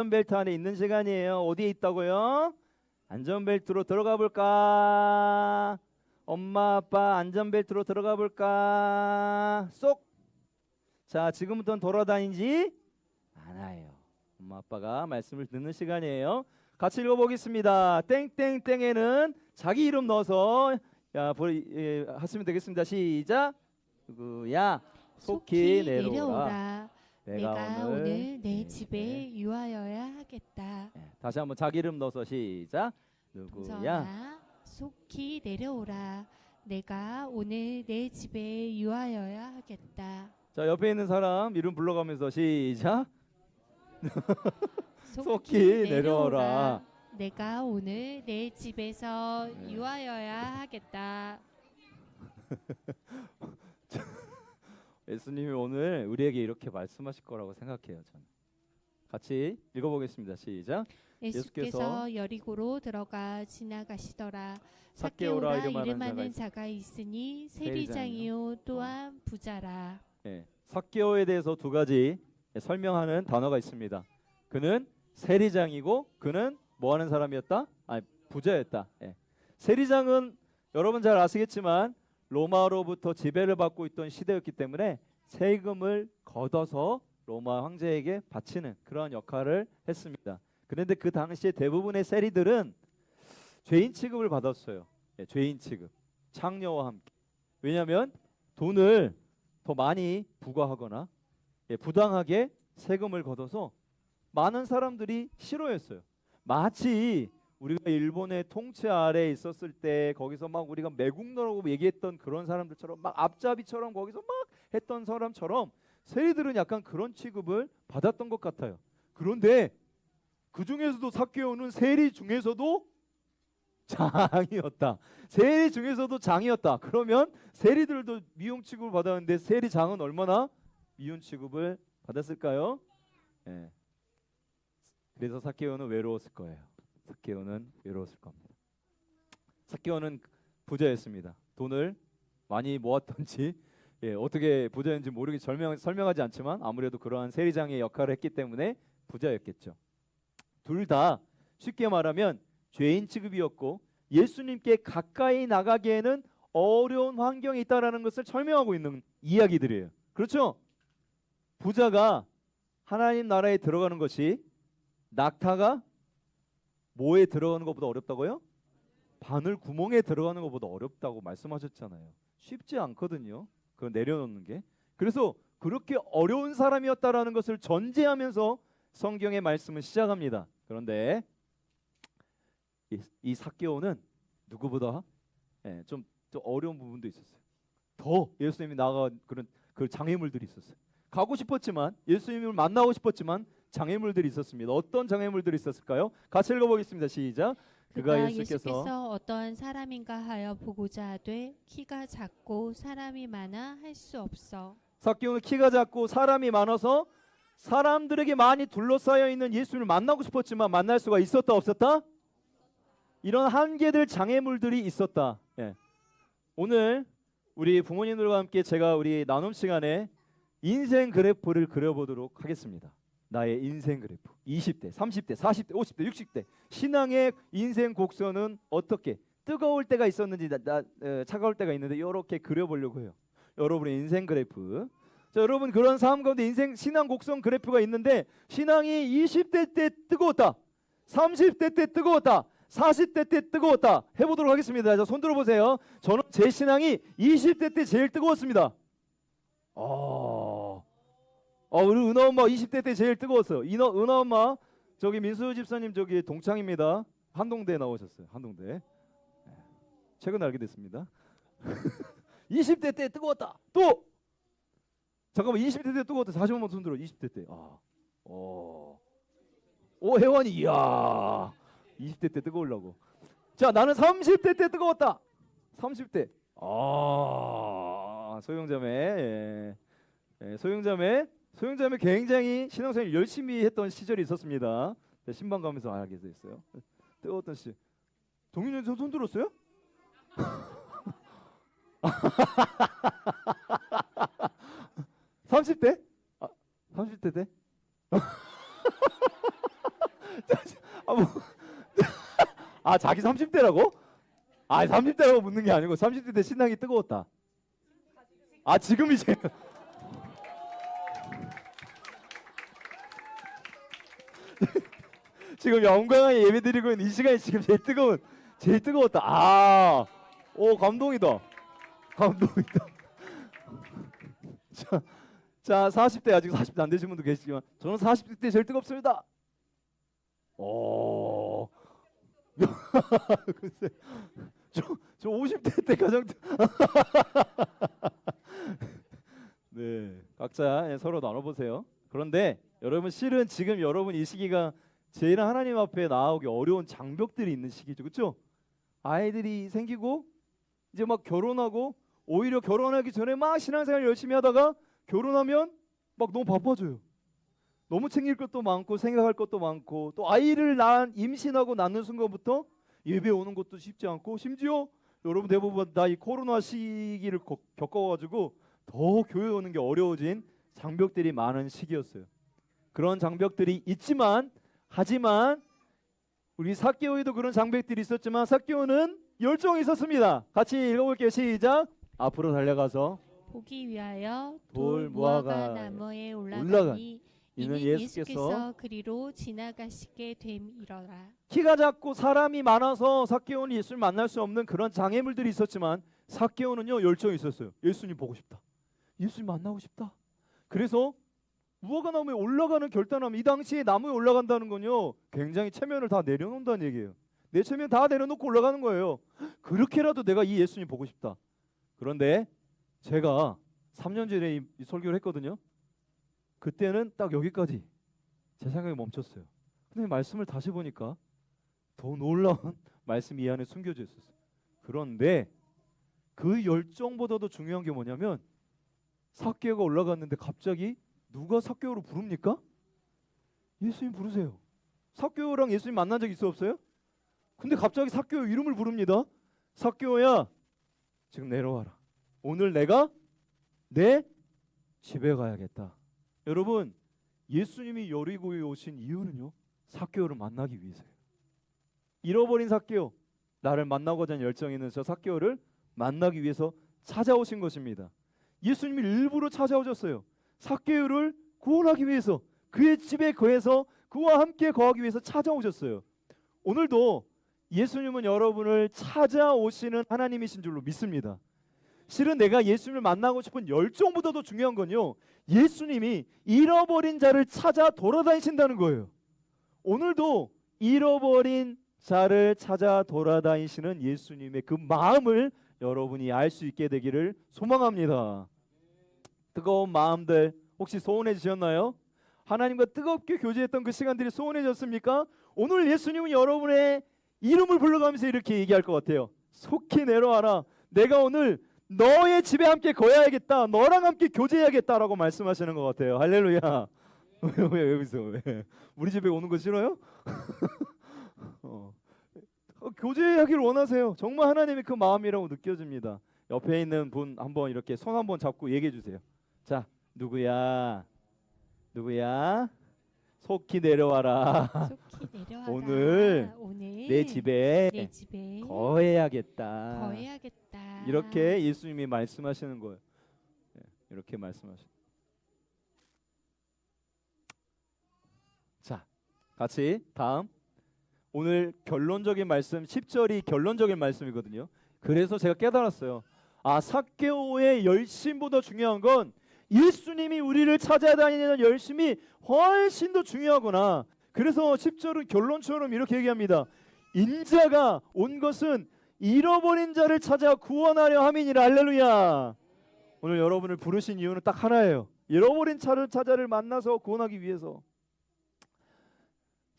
안전벨트 안에 있는 시간이에요. 어디에 있다고요? 안전벨트로 들어가 볼까? 엄마 아빠 안전벨트로 들어가 볼까? 쏙. 자, 지금부터는 돌아다니지 않아요. 엄마 아빠가 말씀을 듣는 시간이에요. 같이 읽어보겠습니다. 땡땡땡에는 자기 이름 넣어서 하시면 되겠습니다. 시작. 누구야? 속히 내려오라. 내가 오늘 내 집에 유하여야 하겠다. 다시 한번 자기 이름 넣어서 시작. 누구야? 동서나 속히 내려오라. 내가 오늘 내 집에 유하여야 하겠다. 자, 옆에 있는 사람 이름 불러가면서 시작. 속히 내려오라. 내가 오늘 내 집에서 유하여야 하겠다. 예수님이 오늘 우리에게 이렇게 말씀하실 거라고 생각해요. 저는. 같이 읽어보겠습니다. 시작. 예수께서 여리고로 들어가 지나가시더라. 삭개오라 삭개오라 이름하는 자가 있으니 세리장이요 또한 부자라. 삭개오에 대해서 두 가지 설명하는 단어가 있습니다. 그는 세리장이고 그는 뭐 하는 사람이었다? 부자였다. 세리장은 여러분 잘 아시겠지만 로마로부터 지배를 받고 있던 시대였기 때문에 세금을 걷어서 로마 황제에게 바치는 그런 역할을 했습니다. 그런데 그 당시에 대부분의 세리들은 죄인 취급을 받았어요. 죄인 취급, 창녀와 함께. 왜냐하면 돈을 더 많이 부과하거나 부당하게 세금을 걷어서 많은 사람들이 싫어했어요. 마치 우리가 일본의 통치 아래에 있었을 때 거기서 막 우리가 매국노라고 얘기했던 그런 사람들처럼 막 앞잡이처럼 거기서 막 했던 사람처럼 세리들은 약간 그런 취급을 받았던 것 같아요. 그런데 그 중에서도 삭개오는 세리 중에서도 장이었다. 세리 중에서도 장이었다. 그러면 세리들도 미용 취급을 받았는데 세리 장은 얼마나 미운 취급을 받았을까요? 그래서 삭개오는 외로웠을 거예요. 삭개오는 외로웠을 겁니다. 삭개오는 부자였습니다. 돈을 많이 모았던지 어떻게 부자였는지 설명하지 않지만 아무래도 그러한 세리장의 역할을 했기 때문에 부자였겠죠. 둘 다 쉽게 말하면 죄인 취급이었고 예수님께 가까이 나가기에는 어려운 환경에 있다라는 것을 설명하고 있는 이야기들이에요. 그렇죠? 부자가 하나님 나라에 들어가는 것이 낙타가 뭐에 들어가는 것보다 어렵다고요? 바늘 구멍에 들어가는 것보다 어렵다고 말씀하셨잖아요. 쉽지 않거든요. 그걸 내려놓는 게. 그래서 그렇게 어려운 사람이었다라는 것을 전제하면서 성경의 말씀을 시작합니다. 그런데 이 삭개오는 누구보다 좀 어려운 부분도 있었어요. 더 예수님이 나아가 그런 그 장애물들이 있었어요. 가고 싶었지만 예수님을 만나고 싶었지만 장애물들이 있었습니다. 어떤 장애물들이 있었을까요? 같이 읽어보겠습니다. 시작. 그가 예수께서 어떠한 사람인가 하여 보고자 하되 키가 작고 사람이 많아 할 수 없어. 삭개오는 키가 작고 사람이 많아서 사람들에게 많이 둘러싸여 있는 예수님을 만나고 싶었지만 만날 수가 있었다 없었다? 이런 한계들 장애물들이 있었다. 오늘 우리 부모님들과 함께 제가 우리 나눔 시간에 인생 그래프를 그려보도록 하겠습니다. 나의 인생 그래프 20대, 30대, 40대, 50대, 60대 신앙의 인생 곡선은 어떻게 뜨거울 때가 있었는지 차가울 때가 있는데 이렇게 그려보려고 해요. 여러분의 인생 그래프. 자, 여러분 그런 삶 가운데 인생 신앙 곡선 그래프가 있는데 신앙이 20대 때 뜨거웠다, 30대 때 뜨거웠다, 40대 때 뜨거웠다 해보도록 하겠습니다. 자, 손 들어보세요. 저는 제 신앙이 20대 때 제일 뜨거웠습니다. 우리 은하 엄마 20대 때 제일 뜨거웠어요. 은하 엄마 저기 민수 집사님 저기 동창입니다. 한동대에 나오셨어요. 한동대. 최근 알게 됐습니다. 20대 때 뜨거웠다. 또 잠깐만 20대 때 뜨거웠다. 다시 한번 손 들어. 20대 때. 혜원이 이야. 20대 때 뜨거우려고. 자, 나는 30대 때 뜨거웠다. 30대. 소영자매. 소영자매 굉장히 신앙생활 열심히 했던 시절이 있었습니다. 신방 가면서 알게 됐어요. 뜨거웠던 시. 동윤이 손 들었어요? 30대? 30대 때? 아, 뭐. 아, 자기 30대라고? 아, 30대라고 묻는 게 아니고 30대 때 신랑이 뜨거웠다. 아, 지금 이제 지금 영광에 예배드리고 있는 이 시간이 지금 제일 뜨거웠다. 아, 오, 감동이다. 감동이다. 자, 40대 아직 40대 안 되신 분도 계시지만 저는 40대 때 제일 뜨겁습니다. 오, 글쎄, 저 50대 때 가장 네, 각자 서로 나눠보세요. 그런데 여러분 실은 지금 여러분 이 시기가 제일 하나님 앞에 나아오기 어려운 장벽들이 있는 시기죠, 그렇죠? 아이들이 생기고 이제 막 결혼하고 오히려 결혼하기 전에 막 신앙생활 열심히 하다가 결혼하면 막 너무 바빠져요. 너무 챙길 것도 많고 생각할 것도 많고 또 아이를 임신하고 낳는 순간부터 예배 오는 것도 쉽지 않고 심지어 여러분 대부분 다 이 코로나 시기를 겪어가지고 더 교회 오는 게 어려워진 장벽들이 많은 시기였어요. 그런 장벽들이 있지만 하지만 우리 삭개오에도 그런 장벽들이 있었지만 삭개오는 열정이 있었습니다. 같이 읽어볼게요. 시작. 앞으로 달려가서 보기 위하여 돌 돌 무화과 무화과 나무에 올라가니 올라가니 이는 이는 예수께서 예수께서 그리로 지나가시게 됨이러라. 키가 작고 사람이 많아서 삭개오는 예수를 만날 수 없는 그런 장애물들이 있었지만 삭개오는요 열정이 있었어요. 예수님 보고 싶다. 예수님 만나고 싶다. 그래서 무화과 나무에 올라가는 결단함. 이 당시에 나무에 올라간다는 건요 굉장히 체면을 다 내려놓는다는 얘기예요. 내 체면 다 내려놓고 올라가는 거예요. 그렇게라도 내가 이 예수님 보고 싶다. 그런데 제가 3년 전에 이 설교를 했거든요. 그때는 딱 여기까지 제 생각이 멈췄어요. 근데 말씀을 다시 보니까 더 놀라운 말씀이 이 안에 숨겨져 있었어요. 그런데 그 열정보다도 중요한 게 뭐냐면 삭개오가 올라갔는데 갑자기 누가 삭개오를 부릅니까? 예수님 부르세요. 삭개오랑 예수님 만난 적 있어 없어요? 근데 갑자기 삭개오 이름을 부릅니다. 삭개오야 지금 내려와라. 오늘 내가 내 집에 가야겠다. 여러분 예수님이 여리고에 오신 이유는요 삭개오를 만나기 위해서예요. 잃어버린 삭개오, 나를 만나고자 하는 열정이 있는 저 삭개오를 만나기 위해서 찾아오신 것입니다. 예수님이 일부러 찾아오셨어요. 삭개오를 구원하기 위해서, 그의 집에 거해서 그와 함께 거하기 위해서 찾아오셨어요. 오늘도 예수님은 여러분을 찾아오시는 하나님이신 줄로 믿습니다. 실은 내가 예수님을 만나고 싶은 열정보다도 중요한 건요 예수님이 잃어버린 자를 찾아 돌아다니신다는 거예요. 오늘도 잃어버린 자를 찾아 돌아다니시는 예수님의 그 마음을 여러분이 알 수 있게 되기를 소망합니다. 뜨거운 마음들 혹시 소원해지셨나요? 하나님과 뜨겁게 교제했던 그 시간들이 소원해졌습니까? 오늘 예수님은 여러분의 이름을 불러가면서 이렇게 얘기할 것 같아요. 속히 내려와라. 내가 오늘 너의 집에 함께 거해야겠다. 너랑 함께 교제해야겠다라고 말씀하시는 것 같아요. 할렐루야. 왜 여기서 왜? 우리 집에 오는 거 싫어요? 교제하기를 원하세요. 정말 하나님의 그 마음이라고 느껴집니다. 옆에 있는 분 한번 이렇게 손 한번 잡고 얘기해 주세요. 자, 누구야? 누구야? 속히 내려와라. 속히 내려와라. 오늘 내 집에 거해야겠다. 거해야겠다. 이렇게 예수님이 말씀하시는 거예요. 이렇게 말씀하시는. 자, 같이 다음. 오늘 결론적인 말씀 10절이 결론적인 말씀이거든요. 그래서 제가 깨달았어요. 아, 삭개오의 열심보다 중요한 건 예수님이 우리를 찾아다니는 열심이 훨씬 더 중요하구나. 그래서 10절은 결론처럼 이렇게 얘기합니다. 인자가 온 것은 잃어버린 자를 찾아 구원하려 함이니라. 할렐루야. 오늘 여러분을 부르신 이유는 딱 하나예요. 잃어버린 자를 만나서 구원하기 위해서.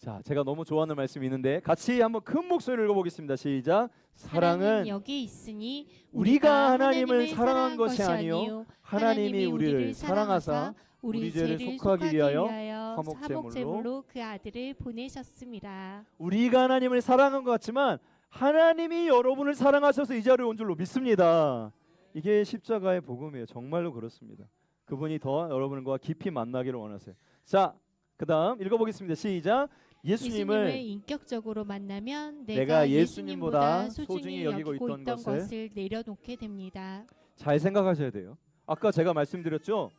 자, 제가 너무 좋아하는 말씀이 있는데 같이 한번 큰 목소리를 읽어보겠습니다. 시작. 사랑은 여기 있으니 우리가 하나님을 사랑한 것이 아니요 하나님이 우리를 사랑하사 우리 죄를 속하기 위하여 화목제물로 그 아들을 보내셨습니다. 우리가 하나님을 사랑한 것 같지만 하나님이 여러분을 사랑하셔서 이 자리에 온 줄로 믿습니다. 이게 십자가의 복음이에요. 정말로 그렇습니다. 그분이 더 여러분과 깊이 만나기를 원하세요. 자, 그 다음 읽어보겠습니다. 시작. 예수님을 인격적으로 만나면 내가 내가 예수님보다 예수님보다 소중히 여기고 있던 것을 내려놓게 됩니다. 잘 생각하셔야 돼요. 아까 제가 말씀드렸죠.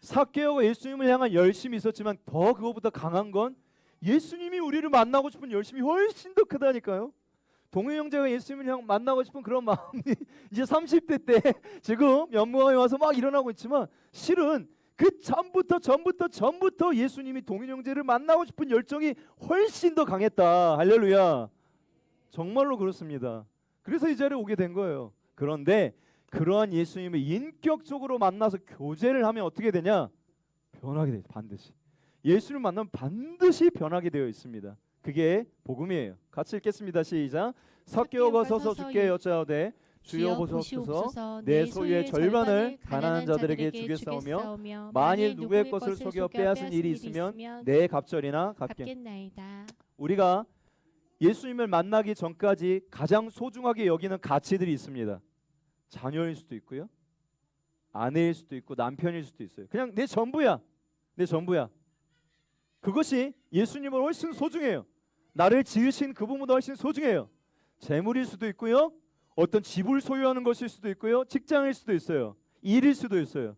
삭개오가 예수님을 향한 열심이 있었지만 더 그거보다 강한 건 예수님이 우리를 만나고 싶은 열심이 훨씬 더 크다니까요. 동해 형제가 예수님을 향 만나고 싶은 그런 마음이 이제 30대 때 지금 연무강에 와서 막 일어나고 있지만 실은 그 전부터 예수님이 동해 형제를 만나고 싶은 열정이 훨씬 더 강했다. 할렐루야. 정말로 그렇습니다. 그래서 이 자리에 오게 된 거예요. 그런데 그러한 예수님을 인격적으로 만나서 교제를 하면 어떻게 되냐? 변하게 돼. 반드시. 예수를 만나면 반드시 변하게 되어 있습니다. 그게 복음이에요. 같이 읽겠습니다. 시작. 삭개오가 서서 주께 여짜오되 주여 보시옵소서 내 소유의 절반을 가난한 자들에게 주겠사오며 만일 누구의 것을 속여 빼앗은 일이 있으면 내 갑절이나 갚겠나이다. 우리가 예수님을 만나기 전까지 가장 소중하게 여기는 가치들이 있습니다. 자녀일 수도 있고요. 아내일 수도 있고 남편일 수도 있어요. 그냥 내 전부야. 내 전부야. 그것이 예수님은 훨씬 소중해요. 나를 지으신 그분보다 훨씬 소중해요. 재물일 수도 있고요. 어떤 집을 소유하는 것일 수도 있고요. 직장일 수도 있어요. 일일 수도 있어요.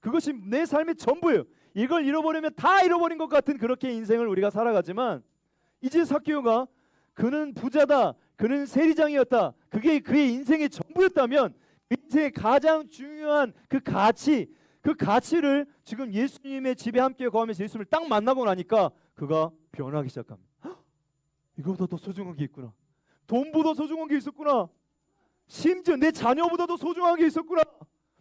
그것이 내 삶의 전부예요. 이걸 잃어버리면 다 잃어버린 것 같은 그렇게 인생을 우리가 살아가지만 이제 삭개오가 그는 부자다. 그는 세리장이었다. 그게 그의 인생의 전부였다면 인생의 가장 중요한 그 가치를 지금 예수님의 집에 함께 거하면서 예수님을 딱 만나고 나니까 그가 변하기 시작합니다. 헉, 이거보다 더 소중한 게 있구나. 돈보다 소중한 게 있었구나. 심지어 내 자녀보다도 소중한 게 있었구나.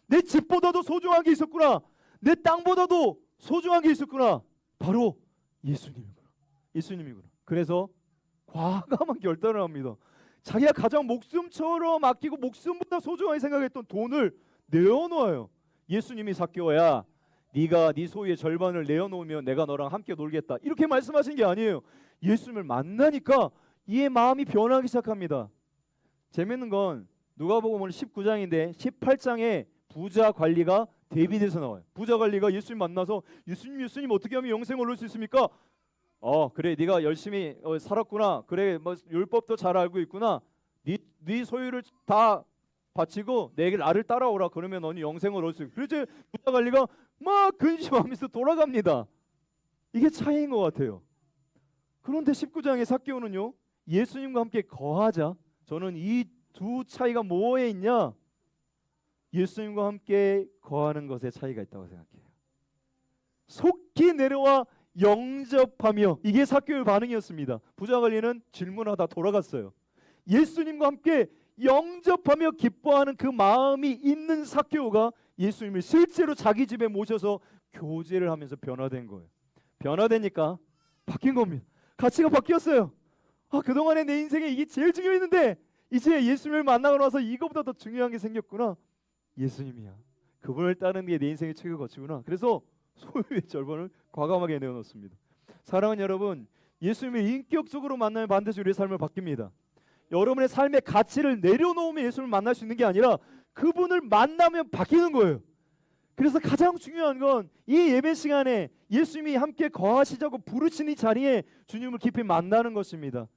내 집보다도 소중한 게 있었구나. 내 땅보다도 소중한 게 있었구나. 바로 예수님이구나. 예수님이구나. 그래서 과감한 결단을 합니다. 자기가 가장 목숨처럼 아끼고 목숨보다 소중하게 생각했던 돈을 내어놓아요. 예수님이 삭개오야, 네가 네 소유의 절반을 내어놓으면 내가 너랑 함께 놀겠다. 이렇게 말씀하신 게 아니에요. 예수님을 만나니까 이의 마음이 변하기 시작합니다. 재밌는 건 누가복음 19장인데 18장에 부자 관리가 대비돼서 나와요. 부자 관리가 예수님 만나서 예수님 어떻게 하면 영생을 얻을 수 있습니까? 그래 네가 열심히 살았구나. 그래 뭐 율법도 잘 알고 있구나. 네 소유를 다 바치고 나를 따라오라. 그러면 너는 영생을 얻을 수 있고. 그래서 부자 관리가 막 근심하면서 돌아갑니다. 이게 차이인 것 같아요. 그런데 19장의 삭개오는요, 예수님과 함께 거하자. 저는 이 두 차이가 뭐에 있냐? 예수님과 함께 거하는 것에 차이가 있다고 생각해요. 속히 내려와 영접하며, 이게 삭개오의 반응이었습니다. 부자 관리는 질문하다 돌아갔어요. 예수님과 함께 영접하며 기뻐하는 그 마음이 있는 삭개오가 예수님을 실제로 자기 집에 모셔서 교제를 하면서 변화된 거예요. 변화되니까 바뀐 겁니다. 가치가 바뀌었어요. 그동안에 내 인생에 이게 제일 중요했는데 이제 예수님을 만나고 나서 이거보다 더 중요한 게 생겼구나. 예수님이야. 그분을 따르는 게 내 인생의 최고 가치구나. 그래서 소유의 절반을 과감하게 내어놓습니다. 사랑하는 여러분, 예수님을 인격적으로 만나면 반드시 우리의 삶을 바뀝니다. 여러분의 삶의 가치를 내려놓으면 예수님을 만날 수 있는 게 아니라 그분을 만나면 바뀌는 거예요. 그래서 가장 중요한 건 이 예배 시간에 예수님이 함께 거하시자고 부르신 이 자리에 주님을 깊이 만나는 것입니다.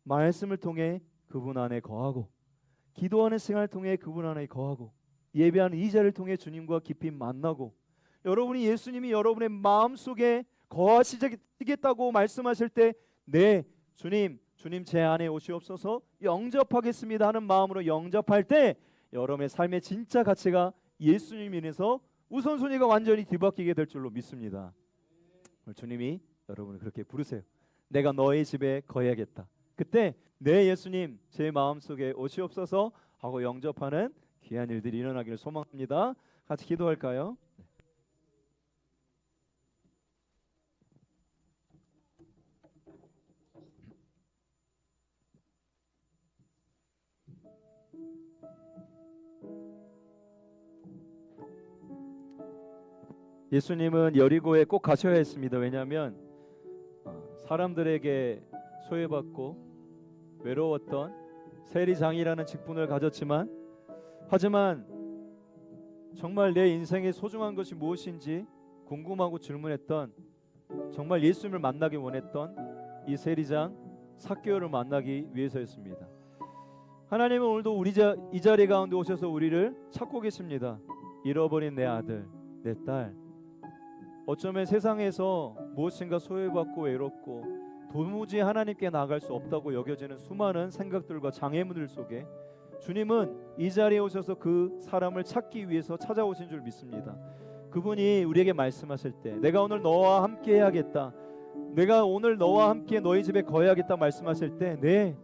말씀을 통해 그분 안에 거하고, 기도하는 시간을 통해 그분 안에 거하고, 예배하는 이 자리를 통해 주님과 깊이 만나고, 여러분이 예수님이 여러분의 마음속에 거하시겠다고 말씀하실 때 네 주님 제 안에 오시옵소서 영접하겠습니다 하는 마음으로 영접할 때 여러분의 삶의 진짜 가치가 예수님 인해서 우선순위가 완전히 뒤바뀌게 될 줄로 믿습니다. 주님이 여러분을 그렇게 부르세요. 내가 너의 집에 거해야겠다. 그때 내 예수님 제 마음속에 오시옵소서 하고 영접하는 귀한 일들이 일어나기를 소망합니다. 같이 기도할까요? 예수님은 여리고에 꼭 가셔야 했습니다. 왜냐하면 사람들에게 소외받고 외로웠던 세리장이라는 직분을 가졌지만, 하지만 정말 내 인생에 소중한 것이 무엇인지 궁금하고 질문했던, 정말 예수님을 만나기 원했던 이 세리장 삭개오를 만나기 위해서였습니다. 하나님은 오늘도 이 자리 가운데 오셔서 우리를 찾고 계십니다. 잃어버린 내 아들, 내 딸, 어쩌면 세상에서 무엇인가 소외받고 외롭고 도무지 하나님께 나아갈 수 없다고 여겨지는 수많은 생각들과 장애물들 속에 주님은 이 자리에 오셔서 그 사람을 찾기 위해서 찾아오신 줄 믿습니다. 그분이 우리에게 말씀하실 때 내가 오늘 너와 함께 해야겠다, 내가 오늘 너와 함께 너희 집에 거해야겠다 말씀하실 때 네,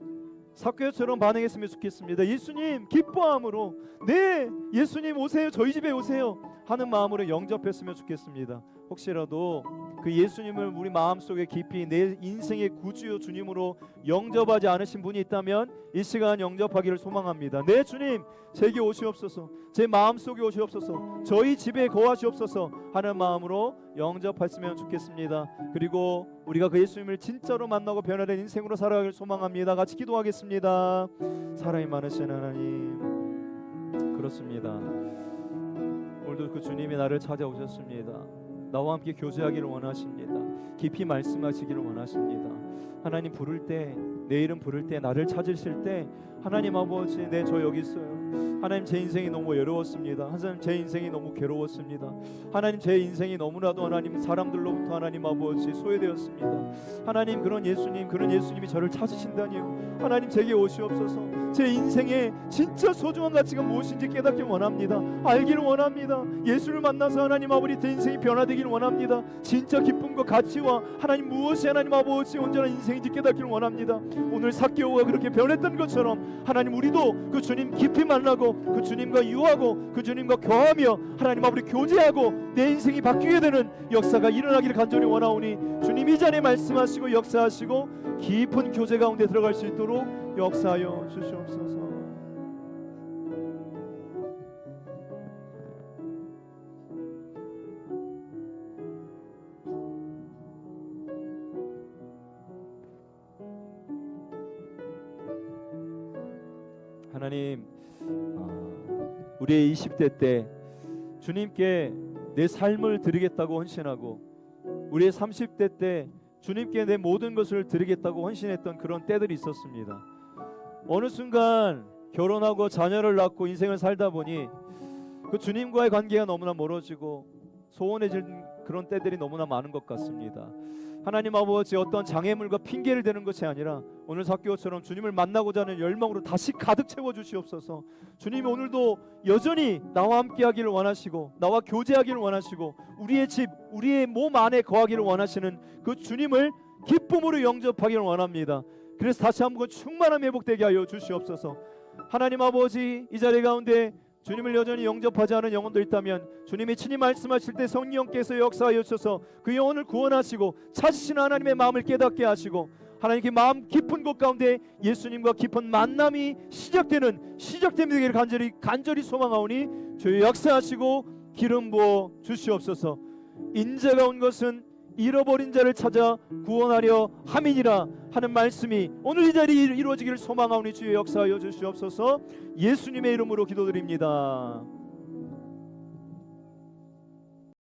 삭개오처럼 반응했으면 좋겠습니다. 예수님 기뻐함으로 네, 예수님 오세요, 저희 집에 오세요 하는 마음으로 영접했으면 좋겠습니다. 혹시라도 그 예수님을 우리 마음속에 깊이 내 인생의 구주요 주님으로 영접하지 않으신 분이 있다면 이 시간 영접하기를 소망합니다. 네, 주님 제게 오시옵소서, 제 마음속에 오시옵소서, 저희 집에 거하시옵소서 하는 마음으로 영접했으면 좋겠습니다. 그리고 우리가 그 예수님을 진짜로 만나고 변화된 인생으로 살아가길 소망합니다. 같이 기도하겠습니다. 사랑이 많으신 하나님, 그렇습니다. 오늘도 그 주님이 나를 찾아오셨습니다. 나와 함께 교제하기를 원하십니다. 깊이 말씀하시기를 원하십니다. 하나님 부를 때, 내 이름 부를 때, 나를 찾으실 때 하나님 아버지, 네, 저 여기 있어요. 하나님 제 인생이 너무 외로웠습니다. 하나님 제 인생이 너무 괴로웠습니다. 하나님 제 인생이 너무나도 하나님 사람들로부터 하나님 아버지 소외되었습니다. 하나님 그런 예수님이 저를 찾으신다니요. 하나님 제게 오시옵소서. 제 인생에 진짜 소중한 가치가 무엇인지 깨닫기 원합니다. 알기를 원합니다. 예수를 만나서 하나님 아버지 제 인생이 변화되기를 원합니다. 진짜 기쁨과 가치와 하나님 무엇이 하나님 아버지 온전한 인생인지 깨닫기를 원합니다. 오늘 삭개오가 그렇게 변했던 것처럼 하나님 우리도 그 주님 깊이 만나고 그 주님과 유하고 그 주님과 교하며 하나님 아버지 교제하고 내 인생이 바뀌게 되는 역사가 일어나기를 간절히 원하오니 주님 이 자리에 말씀하시고 역사하시고 깊은 교제 가운데 들어갈 수 있도록 역사하여 주시옵소서. 하나님, 우리의 20대 때 주님께 내 삶을 드리겠다고 헌신하고 우리의 30대 때 주님께 내 모든 것을 드리겠다고 헌신했던 그런 때들이 있었습니다. 어느 순간 결혼하고 자녀를 낳고 인생을 살다 보니 그 주님과의 관계가 너무나 멀어지고 소원해진 그런 때들이 너무나 많은 것 같습니다. 하나님 아버지, 어떤 장애물과 핑계를 대는 것이 아니라 오늘 삭개오처럼 주님을 만나고자 하는 열망으로 다시 가득 채워주시옵소서. 주님이 오늘도 여전히 나와 함께 하기를 원하시고 나와 교제하기를 원하시고 우리의 집, 우리의 몸 안에 거하기를 원하시는 그 주님을 기쁨으로 영접하기를 원합니다. 그래서 다시 한번 충만함 회복되게 하여 주시옵소서. 하나님 아버지, 이 자리 가운데 주님을 여전히 영접하지 않은 영혼도 있다면 주님이 친히 말씀하실 때 성령께서 역사하여 주셔서 그 영혼을 구원하시고 찾으시는 하나님의 마음을 깨닫게 하시고 하나님께 마음 깊은 곳 가운데 예수님과 깊은 만남이 시작되기를 간절히 소망하오니 주여 역사하시고 기름 부어 주시옵소서. 인자가 온 것은 잃어버린 자를 찾아 구원하려 함이니라 하는 말씀이 오늘 이 자리에 이루어지기를 소망하오니 주여 역사하여 주시옵소서. 예수님의 이름으로 기도드립니다.